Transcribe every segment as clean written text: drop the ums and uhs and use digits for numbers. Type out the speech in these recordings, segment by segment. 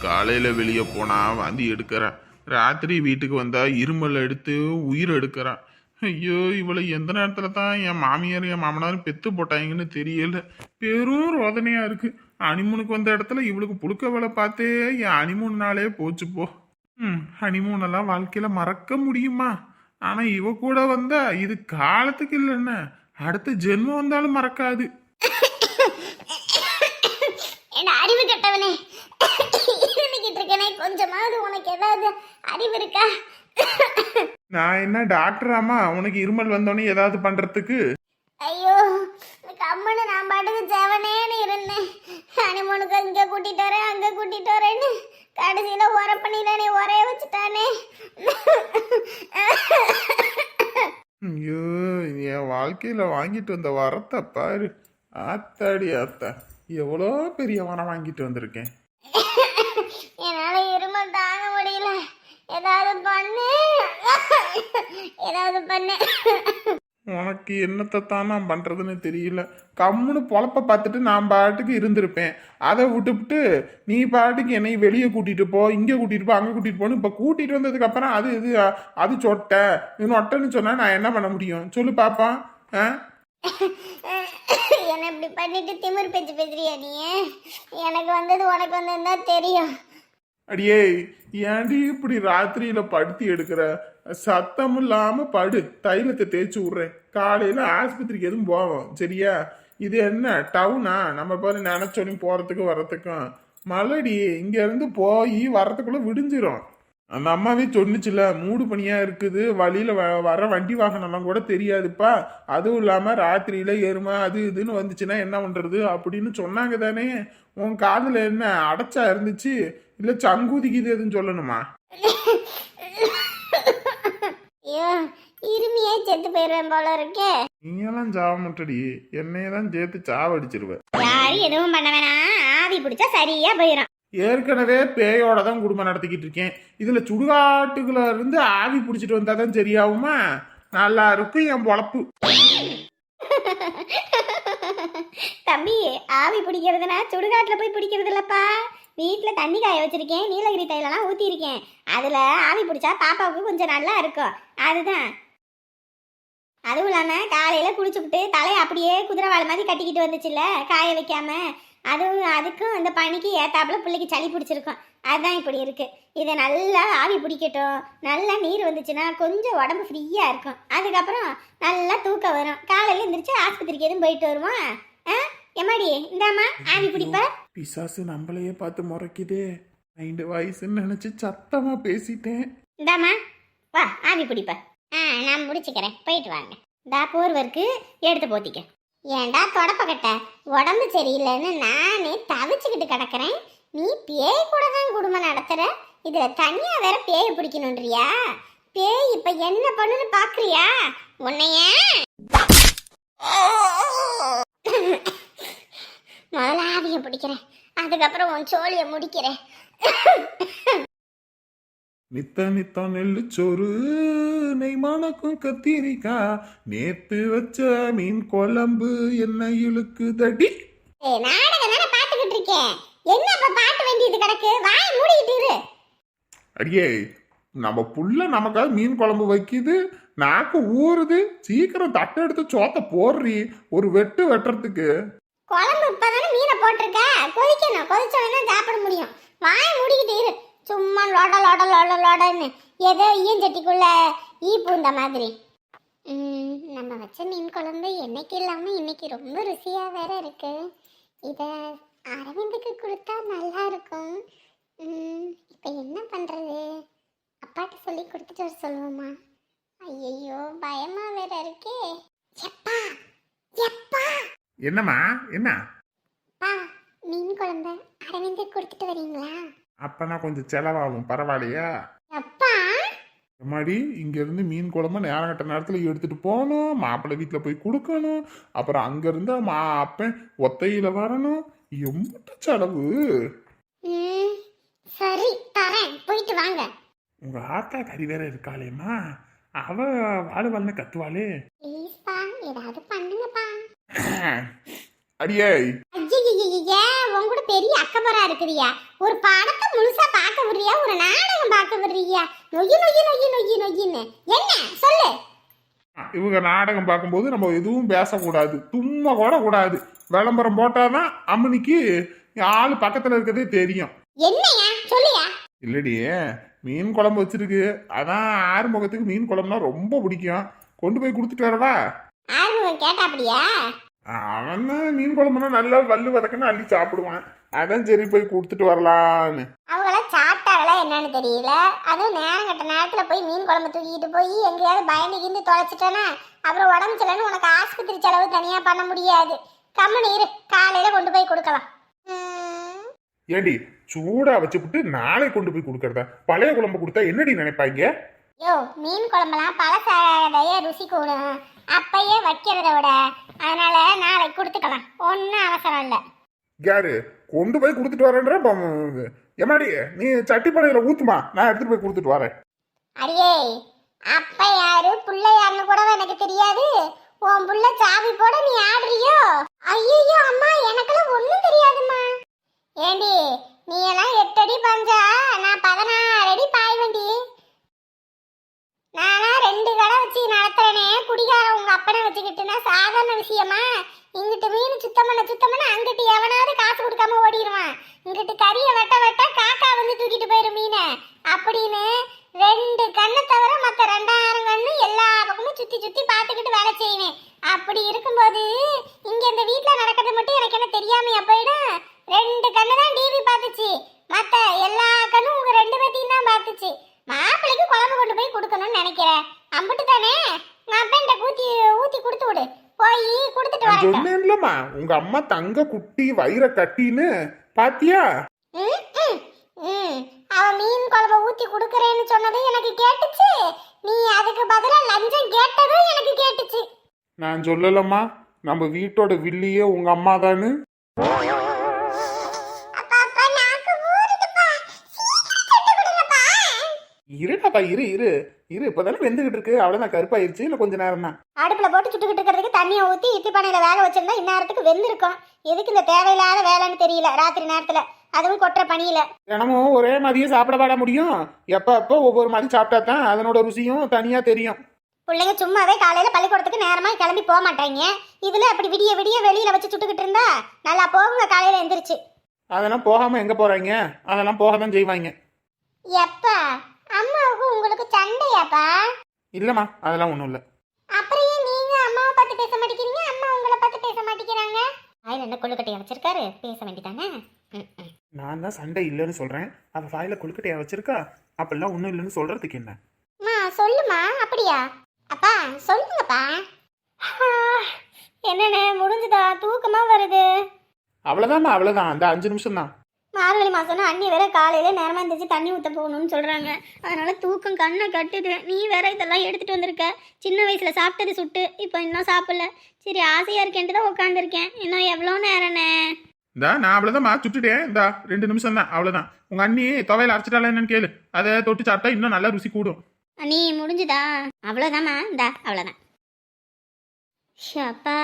காலையில வெளியே போனா வாந்தி எடுக்கிறா, ராத்திரி வீட்டுக்கு வந்தா இருமல் எடுத்து உயிர் எடுக்கிறா. ஐயோ, இவளை எந்த நேரத்துல தான் என் மாமியார் என் மாமனாரும் பெத்து போட்டாங்கன்னு தெரியல. பெரும் ரோதனையா இருக்கு. ஹனிமூனுக்கு வந்த இடத்துல இவளுக்கு புழுக்க வேலை பார்த்தே என் ஹனிமூன் நாளே போச்சு போ. ஹனிமூன் எல்லாம் வாழ்க்கையில மறக்க முடியுமா? ஆனா இவ கூட வந்தா இது காலத்துக்கு இல்லைன்னு அடுத்த ஜென்மம் வந்தாலும் மறக்காது. என்ன அறிவு கட்டவனே, இருமிக்கிட்டு இருக்கனே, கொஞ்சமாவது உனக்கு ஏதாவது அறிவு இருக்கா? நான் என்ன டாக்டராமா உனக்கு இருமல் வந்தோடனே ஏதாவது பண்றதுக்கு? ஐயோ, கம்மனு நான் பாட்டுக்கு செவனேன்னு இருந்தேன். ஹனிமூனுக்கு இங்க கூட்டிட்டு வரேன் அங்க கூட்டிட்டு வரேன்னு கடைசியில உர பண்ணிட்டானே, உரைய வச்சுட்டானே. ஐயோ, என் வாழ்க்கையில வாங்கிட்டு வந்த வரத்தை பாரு. ஆத்தாடி ஆத்தா, எவ்வளோ பெரிய வரம் வாங்கிட்டு வந்திருக்கேன். என்னால இருமல் தாங்க முடியல. ஏதாவது பண்ணு, ஏதாவது பண்ணு. உனக்கு என்னத்தை தான் நான் பண்றதுன்னு தெரியல. கம்முன்னு பொழப்ப பார்த்துட்டு நான் பாட்டுக்கு இருந்திருப்பேன். அதை விட்டுவிட்டு நீ பாட்டுக்கு என்னை வெளியே கூட்டிட்டு போ, இங்கே கூட்டிட்டு போ, அங்கே கூட்டிட்டு போன்னு இப்போ கூட்டிட்டு வந்ததுக்கு அப்புறம் அது இது அது சொட்டை இன்னும் ஒட்டைன்னு சொன்னா நான் என்ன பண்ண முடியும் சொல்லு பாப்பா? என்ன இப்படி பண்ணிட்டு திமிர் பேச்சு பேசுறியா நீ? எனக்கு வந்தது உனக்கு வந்ததுன்னா தெரியும். அடியே, ஏன்டி இப்படி ராத்திரியில படுத்தி எடுக்கிற? சத்தம் இல்லாம படு, தைலத்தை தேய்ச்சி விடுறேன். காலையில ஆஸ்பத்திரிக்கு எதுவும் போவோம் சரியா? இது என்ன டவுனா? நம்ம பாரு நினைச்சோன்னு போறதுக்கு வர்றதுக்கும். மலடி இங்க இருந்து போய் வர்றதுக்குள்ள விடிஞ்சிரும். அந்த அம்மாவே சொன்னிச்சுல, மூடு பனியா இருக்குது, வழியில வர வண்டி வாகனம்லாம் கூட தெரியாதுப்பா, அதுவும் இல்லாம ராத்திரியில எருமை அது இதுன்னு வந்துச்சுன்னா என்ன பண்றது அப்படின்னு சொன்னாங்க தானே. உன் காதுல என்ன அடைச்சா இருந்துச்சு இல்ல சங்கூதிக்கு இது எதுன்னு சொல்லணுமா? இருமியே செத்து போயிருவேன் போல இருக்கே. நீங்கெல்லாம் சாவ மாட்டடி, என்னையதான் சேர்த்து சாவடிச்சிருவேன். யாரும் எதுவும் பண்ண வேணாம், ஆவி பிடிச்சா சரியா போயிடும். ஏற்கனவே பேயோட தான் குடும்பம் நடத்திக்கிட்டு இருக்கேன். இதுல சுடுகாட்டுக்குள்ள இருந்து ஆவி பிடிச்சிட்டு வந்தாதான் சரியாகுமா? நல்லா இருக்கும் என் பொழப்பு. தம்பி, ஆவி பிடிக்கிறதுனா சுடுகாட்டுல போய் பிடிக்கிறது இல்லப்பா. வீட்டுல தண்ணி காய வச்சிருக்கேன், நீலகிரி தைலெல்லாம் ஊத்தி இருக்கேன். அதுல ஆவி பிடிச்சா பாப்பாவுக்கு கொஞ்சம் நல்லா இருக்கும், அதுதான். அதுவும் இல்லாம காலையில குளிச்சுக்கிட்டு தலையை அப்படியே குதிரை மாதிரி கட்டிக்கிட்டு வந்துச்சுல்ல காய வைக்காம, அதுக்கும் அந்த பனிக்கு ஏத்தாப்புல பிள்ளைக்கு சளி பிடிச்சிருக்கும், அதுதான் இப்படி இருக்கு. இதை நல்லா ஆவி பிடிக்கட்டும், நல்லா நீர் வந்துச்சுன்னா கொஞ்சம் உடம்பு ஃப்ரீயா இருக்கும். அதுக்கப்புறம் நல்லா தூக்கம் வரும். காலையில எந்திரிச்சு ஆஸ்பத்திரிக்கு எதுவும் போயிட்டு வருவோம். எம்மாடி இந்தாமா ஆவி பிடிப்ப. பிசாசு நம்மளையே பார்த்து முறைக்குதே. 5 வயசுன்னு நினைச்சு சத்தமா பேசிட்டேன். இந்தாமா வா ஆவி பிடிப்ப. நான் முடிச்சுக்கிறேன், போயிட்டு வாங்க. தா போர்வருக்கு எடுத்து போத்திக்க. ஏண்டா தொடப்பக்கட்ட, உடம்பு சரியில்லைன்னு நானே தவிச்சுக்கிட்டு கிடக்குறேன், நீ பேய் கூட தான் குடும்பம் நடத்துற. இதுல தனியா வேற பேயை பிடிக்கணும்ன்றியா? பேய் இப்ப என்ன பண்ணுன்னு பாக்குறியா? உன்னைய முதல்ல ஆவிய பிடிக்கிறேன், அதுக்கப்புறம் உன் சோழிய முடிக்கிறேன். நித்த நித்த நெல்லு சோறு நெய்மானக்கும் கத்திரிக்கா, நேத்து வச்ச மீன் குழம்பு என்ன இழுக்குதடி. நாடகம் தானே பாத்துக்கிட்டு இருக்கேன், என்ன இப்ப பாட்டு வேண்டியது கிடக்கு? வாய் மூடிக்கிட்டு இரு. அடியே, நம்ம புள்ள நமக்காக மீன் குழம்பு வைக்குது, நாக்கு ஊறுது, சீக்கிரம் தட்டை எடுத்து சோத்த போடுறி ஒரு வெட்டு வெட்டுறதுக்கு. குழம்பு இப்பதானே மீனை போட்டிருக்க, கொதிக்கணும், கொதிச்ச வேணா சாப்பிட முடியும். வாய் மூடிக்கிட்டு இரு, சும்மா லோட லோட லோட லோடன்னு ஏதோ ஈயஞ்சட்டிக்குள்ள ஈ பூந்த மாதிரி. நம்ம வச்ச மீன் குழம்பு என்னைக்கு இல்லாம இன்னைக்கு ரொம்ப ருசியா வேற இருக்கு. இத அரவிந்துக்கு கொடுத்தா நல்லா இருக்கும். இப்ப என்ன பண்றது? அப்பாட்ட சொல்லி கொடுத்துட்டு வர சொல்லுவோமா? ஐயோ பயமா வேற இருக்கே. எப்பா எப்பா. என்னம்மா என்ன? பா, மீன் குழம்பு அரவிந்துக்கு கொடுத்துட்டு வரீங்களா? அப்பனா கொஞ்சம் செலவாகும், பரவாயில்லையா? அப்பா எம்மாடி, இங்க இருந்து மீன் குழம்பு நேரம் கட்ட நேரத்துல எடுத்துட்டு போகணும், மாப்பிள்ளை வீட்டுல போய் கொடுக்கணும், அப்புறம் அங்க இருந்து அப்பன் ஒத்தையில வரணும், எம்பிட்ட செலவு. சரி தரேன், போயிட்டு வாங்க. உங்க ஆத்தா கறி வேற இருக்காளேம்மா, அவ வாழை வாழ்னு கத்துவாளே. ப்ளீஸ்ப்பா ஏதாவது பண்ணுங்கப்பா. அடியே, ஐயோ ஏன் உன் கூட பெரிய அக்கபரா இருக்குறியா? ஒரு படத்தை முழுசா பார்க்க விடுறியா, ஒரு நாடகம் பார்க்க விடுறியா? நொய்யு நொய்யு நொய்யு நொய்யு நொய்யுன்னு என்ன சொல்லு. இவங்க நாடகம் பார்க்கும்போது நம்ம எதுவும் பேசக்கூடாது, தும்மா கூட கூடாது. விளம்பரம் போட்டாதான் அம்மனிக்கு ஆளு பக்கத்துல இருக்கிறதே தெரியும். என்னையா சொல்லியா? இல்லடி, மீன் குழம்பு வச்சிருக்கு, அதான் ஆறுமுகத்துக்கு மீன் குழம்புனா ரொம்ப பிடிக்கும். கொண்டு போய் கொடுத்துட்டு வரவா? ஆறுமுகம் கேட்டாப்படியா? அவன் தான் மீன் குழம்புனா நல்லா வல்லு வதக்குன்னு அள்ளி சாப்பிடுவான். அதான் சரி போய் கொடுத்துட்டு வரலான்னு. அவங்கள சாப்பிட்டாங்களா என்னன்னு தெரியல. அதுவும் நேரம் கட்ட நேரத்துல போய் மீன் குழம்பு தூக்கிட்டு போய் எங்கேயாவது பயந்து கிந்து தொலைச்சிட்டேன்னா அப்புறம் உடம்பு சரியில்லைன்னு உனக்கு ஆஸ்பத்திரி செலவு தனியா பண்ண முடியாது. கம்மனு இரு, காலையில கொண்டு போய் கொடுக்கலாம். ஏண்டி சூடா வச்சுப்புட்டு நாளை கொண்டு போய் கொடுக்கறதா? பழைய குழம்பு கொடுத்தா என்னடி நினைப்பாங்க? யோ, மீன் குழம்புலாம் பழசாடைய ருசி கூடும், அப்பயே வைக்கிறத விட. அதனால நாளைக்கு கொடுத்துக்கலாம், ஒன்றும் அவசரம் இல்லை. யாரு கொண்டு போய் கொடுத்துட்டு வரேன்ற? எம்மாடி நீ சட்டி பழையில ஊத்துமா, நான் எடுத்துட்டு போய் கொடுத்துட்டு வரேன். அடியே, அப்ப யாரு புள்ள யாருன்னு கூட எனக்கு தெரியாது. உன் புள்ள சாவி போட நீ ஆடுறியோ? ஐயோ அம்மா, எனக்கெல்லாம் ஒண்ணும் தெரியாதும்மா. ஏண்டி நீ எல்லாம் 8 அடி பஞ்சா, நான் 16 அடி பாய் வண்டி. நானா 2 கடை வச்சு நடத்துறேனே, குடிகார உங்க அப்பனை வச்சுக்கிட்டுனா சாதாரண விஷயமா? இங்கிட்டு மீன் சுத்தம் பண்ண அங்கிட்டு எவனாவது காசு கொடுக்காம ஓடிடுவான். இங்கிட்டு கறியை வெட்ட வெட்ட காக்கா வந்து தூக்கிட்டு போயிரும் மீனை அப்படின்னு 2 கண்ணை தவிர மற்ற 2000 கண்ணு எல்லா பக்கமும் சுத்தி சுத்தி பார்த்துக்கிட்டு வேலை செய்வேன். அப்படி இருக்கும்போது இங்க இந்த வீட்டுல நடக்கிறது மட்டும் எனக்கு என்ன தெரியாமையா போயிடும்? 2 கண்ணு தான் டிவி பார்த்துச்சு, மற்ற எல்லா கண்ணும் உங்க 2 பேத்தையும் தான் பார்த்துச்சு. மாப்பிள்ளைக்கு குழம்பு கொண்டு போய் கொடுக்கணும்னு நினைக்கிறேன். அம்பிட்டு தானே, நான் அப்பன்ட்ட ஊத்தி கொடுத்து விடு, போய் கொடுத்துட்டு வரேன். சொன்னேன்லம்மா, உங்க அம்மா தங்க குட்டி வயிற கட்டின்னு பாத்தியா? அவ மீன் குழம்பு ஊத்தி கொடுக்கறேன்னு சொன்னது எனக்கு கேட்டுச்சு. நீ அதுக்கு பதிலா லஞ்சம் கேட்டதும் எனக்கு கேட்டுச்சு. நான் சொல்லலம்மா, நம்ம வீட்டோட வில்லியே உங்க அம்மா தானு. இருடாப்பா, இரு இரு இரு, இப்பதானே வெந்துகிட்டு இருக்கு, அவ்வளவுதான். கருப்பாயிருச்சு இல்ல கொஞ்ச நேரம் தான். அடுப்புல போட்டு சுட்டுக்கிட்டு இருக்கிறதுக்கு தண்ணியை ஊத்தி இட்லி பானையில வேக வச்சிருந்தா இந்நேரத்துக்கு வெந்திருக்கும். எதுக்கு இந்த தேவையில்லாத வேலைன்னு தெரியல ராத்திரி நேரத்துல, அதுவும் கொட்டுற பணியில. தினமும் ஒரே மாதிரியே சாப்பிட பாட முடியும்? எப்ப ஒவ்வொரு மாதிரி சாப்பிட்டா தான் அதனோட ருசியும் தனியா தெரியும். பிள்ளைங்க சும்மாவே காலையில பள்ளிக்கூடத்துக்கு நேரமா கிளம்பி போக மாட்டாங்க. இதுல அப்படி விடிய விடிய வெளியில வச்சு சுட்டுக்கிட்டு இருந்தா நல்லா போகுங்க காலையில எந்திரிச்சு. அதெல்லாம் போகாம எங்க போறாங்க? அதெல்லாம் போக தான் செய்வாங்க. எப்பா அம்மாவுக்கு உங்களுக்கு சண்டையாப்பா? இல்லம்மா, அதெல்லாம் ஒண்ணும் இல்ல. அப்புறம் ஏன் நீங்க அம்மாவை பார்த்து பேச மாட்டேங்கிறீங்க, அம்மா உங்களை பார்த்து பேச மாட்டேங்கிறாங்க? வாயில என்ன கொழுக்கட்டையா வச்சிருக்காரு, பேச வேண்டியதானே? நான் தான் சண்டை இல்லைன்னு சொல்றேன், அவ வாயில கொழுக்கட்டையா வச்சிருக்கா. அப்படிலாம் ஒண்ணும் இல்லைன்னு சொல்றதுக்கு என்ன? சொல்லுமா. அப்படியா? அப்பா சொல்லுங்கப்பா. என்னண்ணே முடிஞ்சுதா? தூக்கமா வருது. அவ்வளவுதாம்மா, அவ்வளவுதான். அந்த 5 நிமிஷம் தான். மார்கழி மாசம்னா அண்ணி வேற காலையில நேரமா இருந்துச்சு தண்ணி ஊத்த போகணும்னு சொல்றாங்க. அதனால தூக்கம் கண்ணை கட்டுது. நீ வேற இதெல்லாம் எடுத்துட்டு வந்திருக்க. சின்ன வயசுல சாப்பிட்டது சுட்டு, இப்போ இன்னும் சாப்பிடல. சரி ஆசையா இருக்கேன்ட்டு தான் உட்காந்துருக்கேன். இன்னும் எவ்வளோ நேரண்ணே? இந்தா நான் அவ்வளவுதான்மா சுட்டுட்டேன். இந்தா 2 நிமிஷம் தான், அவ்வளவுதான். உங்க அண்ணி துவையில அரைச்சிட்டால என்னன்னு கேளு, அதை தொட்டு சாப்பிட்டா இன்னும் நல்லா ருசி கூடும். அண்ணி முடிஞ்சுதா? அவ்வளோதாம்மா, இந்தா அவ்வளோதான். ஷப்பா,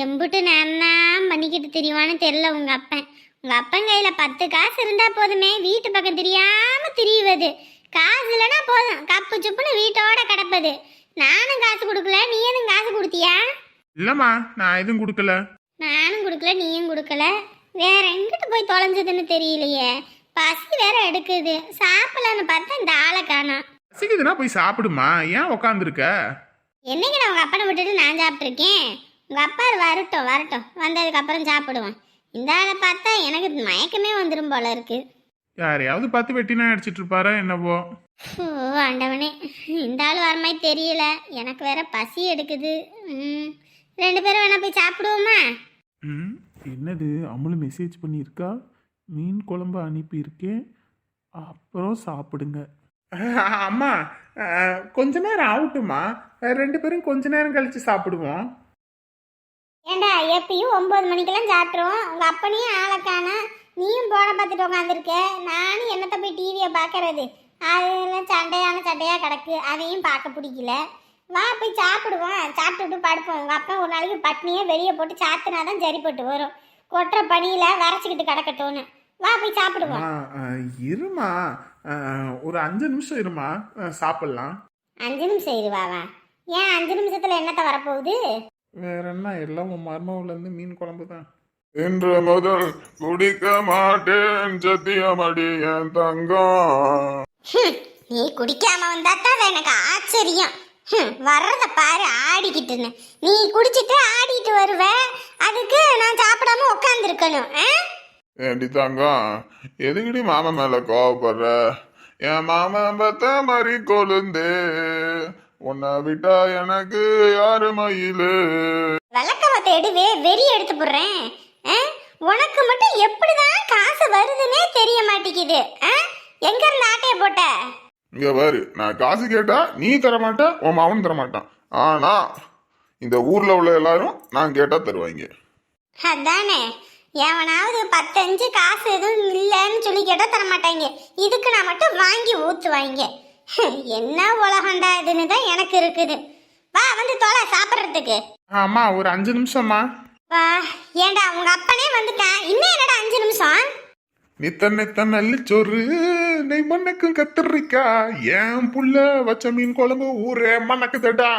எம்புட்டு நேரம் பண்ணிக்கிட்டு தெரியுவான்னு தெரியல உங்க அப்பன். உங்க அப்பன் கையில 10 காசு இருந்தா போதுமே, வீட்டு பக்கம் தெரியாம திரியுவது. காசு இல்லைன்னா போதும், கப்பு சுப்புன்னு வீட்டோட கிடப்பது. நானும் காசு கொடுக்கல, நீ எதுவும் காசு கொடுத்தியா? இல்லம்மா, நான் எதுவும் கொடுக்கல. நானும் கொடுக்கல, நீயும் கொடுக்கல. வேற எங்கிட்டு போய் தொலைஞ்சதுன்னு தெரியலையே. பசி வேற எடுக்குது, சாப்பிடலான்னு பார்த்தா இந்த ஆளை காணோம். பசிக்குதுன்னா போய் சாப்பிடுமா, ஏன் உக்காந்துருக்க? என்னைக்கு நான் உங்க அப்பனை விட்டுட்டு நான் சாப்பிட்ருக்கேன். உங்க அப்பா வரட்டும், வந்ததுக்கு அப்புறம் சாப்பிடுவான். இந்த ஆளை பார்த்தா எனக்கு மயக்கமே வந்துடும் போல இருக்கு. யாரையாவது பார்த்து வெட்டினா அடிச்சிட்டு இருப்பாரா என்னவோ? ஓ ஆண்டவனே, இந்த ஆள் வர மாதிரி தெரியல. எனக்கு வேற பசி எடுக்குது. 2 பேரும் வேணா போய் சாப்பிடுவோமா? என்னது, அம்முளு மெசேஜ் பண்ணியிருக்கா, மீன் குழம்பு அனுப்பியிருக்கேன், அப்புறம் சாப்பிடுங்க. அம்மா கொஞ்ச நேரம் ஆகட்டுமா, 2 பேரும் கொஞ்ச நேரம் கழிச்சு சாப்பிடுவோம். ஏண்டா எப்பயும் 9 மணிக்கெல்லாம் சாப்பிட்ருவோம். உங்க அப்பனையும் ஆளைக்கான, நீயும் போன பார்த்துட்டு உட்காந்துருக்க. நானும் என்னத்தை போய் டிவியை பார்க்கறது? அதெல்லாம் சண்டையாக கிடக்கு, அதையும் பார்க்க பிடிக்கல. வா போய் சாப்பிடுவோம், சாப்பிட்டுட்டு படுப்போம். உங்கள் அப்பா ஒரு நாளைக்கு பட்னியே வெளியே போட்டு சாத்தினாதான் சரிப்பட்டு வரும். கொட்டுற பனியில விரைச்சிக்கிட்டு கிடக்கட்டும்னு. வா போய் சாப்பிடுவோம். இருமா, ஒரு 5 நிமிஷம் இருமா, சாப்பிடலாம். 5 நிமிஷம் இருவாவா? ஏன் 5 நிமிஷத்துல என்னத்த வரப்போகுது? வேற என்ன, எல்லாம் உன் மருமவுல இருந்து மீன் குழம்பு தான். இன்று முதல் குடிக்க மாட்டேன் சத்தியமடி என் தங்கம். நீ குடிக்காம வந்தாத்தான் அது எனக்கு ஆச்சரியம். வர்றத பாரு ஆடிக்கிட்டுன்னு. நீ குடிச்சிட்டு ஆடிட்டு வருவ, அதுக்கு நான் சாப்பிடாம உட்காந்துருக்கணும். ஏண்டி தங்கம், எதுக்கடி மாமன் மேல கோவப்படுற? என் மாமன் பத்த மாதிரி கொழுந்து, உன்னை விட்டா எனக்கு யாரு மயிலு? விளக்கம தேடுவே வெறி எடுத்து போடுறேன். உனக்கு மட்டும் எப்படிதான் காசு வருதுன்னே தெரிய மாட்டேங்குது. எங்க இருந்து ஆட்டைய போட்ட? இங்க பாரு, நான் காசு கேட்டா நீ தர மாட்ட, உன் மாமன் தர மாட்டான். ஆனா இந்த ஊர்ல உள்ள எல்லாரும் நான் கேட்டா தருவாங்க. அதானே, எவனாவது 10 காசு எதுவும் இல்லைன்னு சொல்லி கேட்டா தர மாட்டாங்க. இதுக்கு நான் மட்டும் வாங்கி ஊத்துவாங்க. என்ன உலகண்டா இதுன்னு தான் எனக்கு இருக்குது. வா வந்து தொலை சாப்பிட்றதுக்கு. ஆமா, ஒரு 5 நிமிஷம்மா. வா. ஏண்டா உங்க அப்பனே வந்துட்டான், இன்னும் என்னடா 5 நிமிஷம்? நித்தன் நல்லி சோறு நெய் மண்ணக்கு கத்திரிக்கா, என் புள்ள வச்ச மீன் குழம்பு ஊரே மணக்குதடா,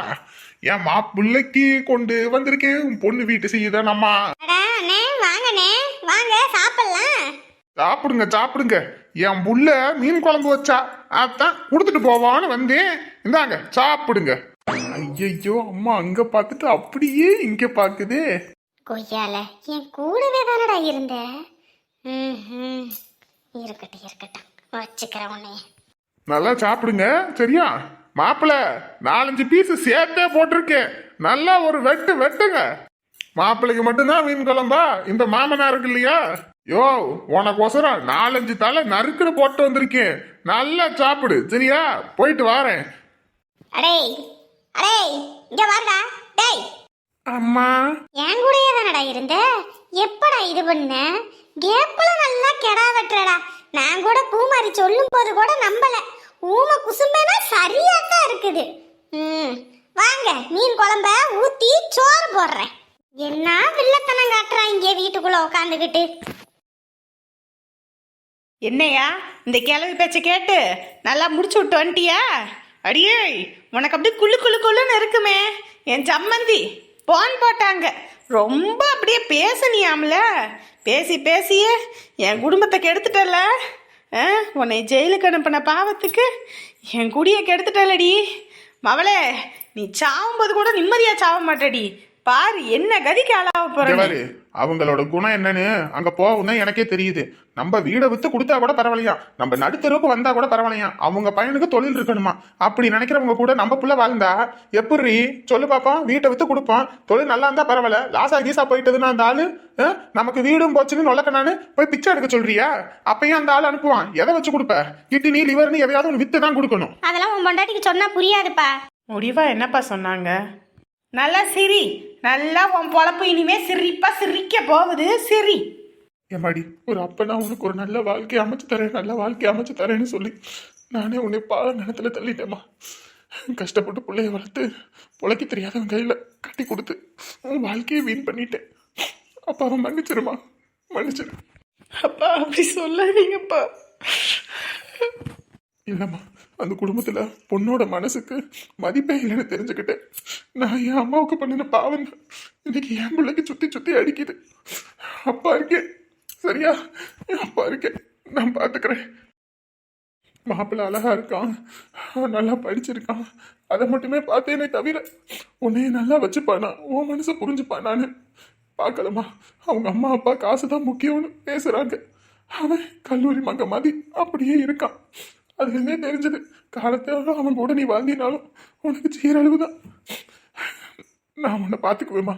என் மாப்பிள்ளைக்கு கொண்டு வந்திருக்கேன் உன் பொண்ணு வீட்டு செய்யுதானம்மா. அண்ணே வாங்கண்ணே, வாங்க சாப்பிடலாம். சாப்பிடுங்க, என் புள்ள மீன் குழம்பு வச்சா, அதான் கொடுத்துட்டு போவான்னு வந்தேன். இந்தாங்க சாப்பிடுங்க. ஐயோ, அம்மா அங்க பார்த்துட்டு அப்படியே இங்க பாக்குது. கொய்யால என் கூடவே தானடா இருந்த. இருக்கட்டும் வச்சுக்கிறேன் உன்னைய. நல்லா சாப்பிடுங்க சரியா? மாப்பிள்ள 4-5 பீஸ் சேர்த்தே போட்டிருக்கேன், நல்லா ஒரு வெட்டுங்க. மாப்பிள்ளைக்கு மட்டும்தான் மீன் குழம்பா? இந்த மாமனாருக்கு இல்லையா? யோ, உனக்கோசரம் 4-5 தலை நறுக்குன்னு போட்டு வந்திருக்கேன், நல்லா சாப்பிடு சரியா? போயிட்டு வாரேன். அடே இங்க வாடா. டேய் அம்மா, என் கூடயே தானடா இருந்த, எப்படா இது பண்ண? கேப்ல நல்லா கெடா வெட்டுறடா. நான் கூட பூமாரி சொல்லும் போது கூட நம்பல. ஊமை குசும்பேனா சரியா தான் இருக்குது. வாங்க மீன் குழம்ப ஊத்தி சோறு போடுறேன். என்ன வில்லத்தனம் காட்டுறான் இங்கே வீட்டுக்குள்ள உட்காந்துக்கிட்டு. என்னையா இந்த கிளவி பேச்ச கேட்டு நல்லா முடிச்சு விட்டு வந்துட்டியா? அடியே, உனக்கு அப்படியே குள்ளுன்னு இருக்குமே. என் சம்மந்தி போன் போட்டாங்க, ரொம்ப அப்படியே பேசனியாம்ல. பேசியே என் குடும்பத்தை கெடுத்துட்டல. உன்னை ஜெயிலுக்கு அனுப்பின பாவத்துக்கு என் குடியை கெடுத்துட்டலடி. மவளே, நீ சாவும்போது கூட நிம்மதியா சாவ மாட்டடி. பாரு என்ன கதிக்கு ஆளாவ போற. அவங்களோட குணம் என்னன்னு அங்க போகும் தான் எனக்கே தெரியுது. நம்ம வீடை வித்து கொடுத்தா கூட பரவாயில்லையா, நம்ம நடுத்தருவுக்கு வந்தா கூட பரவாயில்லையா, அவங்க பையனுக்கு தொழில் இருக்கணுமா. அப்படி நினைக்கிறவங்க கூட நம்ம புள்ள வாழ்ந்தா எப்படி சொல்லு பாப்பா? வீட்டை வித்து கொடுப்போம், தொழில் நல்லா இருந்தா பரவாயில்ல, லாசா கீசா போயிட்டதுன்னா அந்த ஆளு நமக்கு வீடும் போச்சுன்னு நொல்லக்கனானு போய் பிச்சை எடுக்க சொல்றியா? அப்பயும் அந்த ஆள் அனுப்புவான். எதை வச்சு கொடுப்ப? கிட்னி லிவர்னு எதையாவது ஒன்று வித்து தான் கொடுக்கணும். அதெல்லாம் உன் பொண்டாட்டிக்கு சொன்னா புரியாதுப்பா. முடிவா என்னப்பா சொன்னாங்க? நல்லா சிரி, நல்லா உன் பொழப்பு இனிமே சிரிக்க போகுது. சிரி. ஏமாடி, ஒரு அப்பனா உனக்கு ஒரு நல்ல வாழ்க்கை அமைச்சு தரேன்னு சொல்லி நானே உன்னை பால நிலத்துல தள்ளிட்டேம்மா. கஷ்டப்பட்டு பிள்ளைய வளர்த்து பொழைக்க தெரியாதவன் கையில கட்டி கொடுத்து உன் வாழ்க்கையை வீண் பண்ணிட்டேன். அப்பா அவன் மன்னிச்சிரு. அப்பா அப்படி சொல்லாதீங்கப்பா. இல்லம்மா, அந்த குடும்பத்துல பொண்ணோட மனசுக்கு மதிப்பே இல்லைன்னு தெரிஞ்சுக்கிட்டேன். நான் என் அம்மாவுக்கு பண்ணின பாவம் இன்னைக்கு என் பிள்ளைக்கு சுத்தி அடிக்குது. அப்பா இருக்கேன் சரியா? அப்பா இருக்கேன், நான் பாத்துக்கிறேன். மாப்பிள்ளை அழகா இருக்கான், நல்லா படிச்சிருக்கான், அதை மட்டுமே பார்த்தேனே தவிர உன்னைய நல்லா வச்சுப்பானா, உன் மனசை புரிஞ்சுப்பானான்னு பார்க்கலமா. அவங்க அம்மா அப்பா காசு தான் முக்கியம்னு பேசுறாங்க. அவன் கல்லூரி மங்க மாதிரி அப்படியே இருக்கான். அதுலேருந்தே தெரிஞ்சது, காலத்தோட அவன் கூட நீ வாழ்ந்தினாலும் உனக்கு சீரழிவு தான். நான் உன்னை பார்த்துக்குவேம்மா.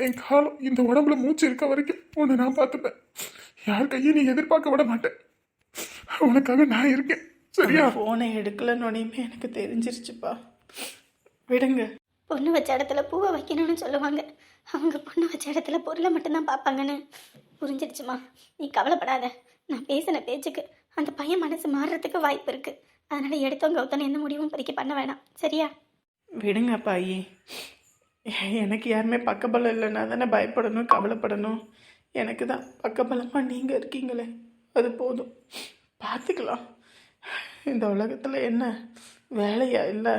என் காலம் இந்த உடம்புல மூச்சு இருக்க வரைக்கும் உன்னை நான் பார்த்துப்பேன். யார் கையை நீ எதிர்பார்க்க விட மாட்டேன். உனக்காக நான் இருக்கேன் சரியா? போனை எடுக்கலன்னு எனக்கு தெரிஞ்சிருச்சுப்பா. விடுங்க. பொண்ணு வச்ச இடத்துல பூவை வைக்கணும்னு சொல்லுவாங்க, அவங்க பொண்ணு வச்ச இடத்துல பொருளை மட்டும்தான் பார்ப்பாங்கன்னு புரிஞ்சிடுச்சுமா. நீ கவலைப்படாத. நான் பேசின பேச்சுக்கு அந்த பையன் மனசு மாறுறதுக்கு வாய்ப்பு இருக்கு. அதனால எடுத்தவங்க ஒருத்தனை எந்த முடிவும் பறிக்க பண்ண வேணாம் சரியா? விடுங்கப்பா ஐயே. எனக்கு யாருமே பக்கபலம் இல்லைன்னா தானே பயப்படணும், கவலைப்படணும். எனக்கு தான் பக்கபலமாக நீங்கள் இருக்கீங்களே, அது போதும். பார்த்துக்கலாம். இந்த உலகத்தில் என்ன வேலையா இல்லை?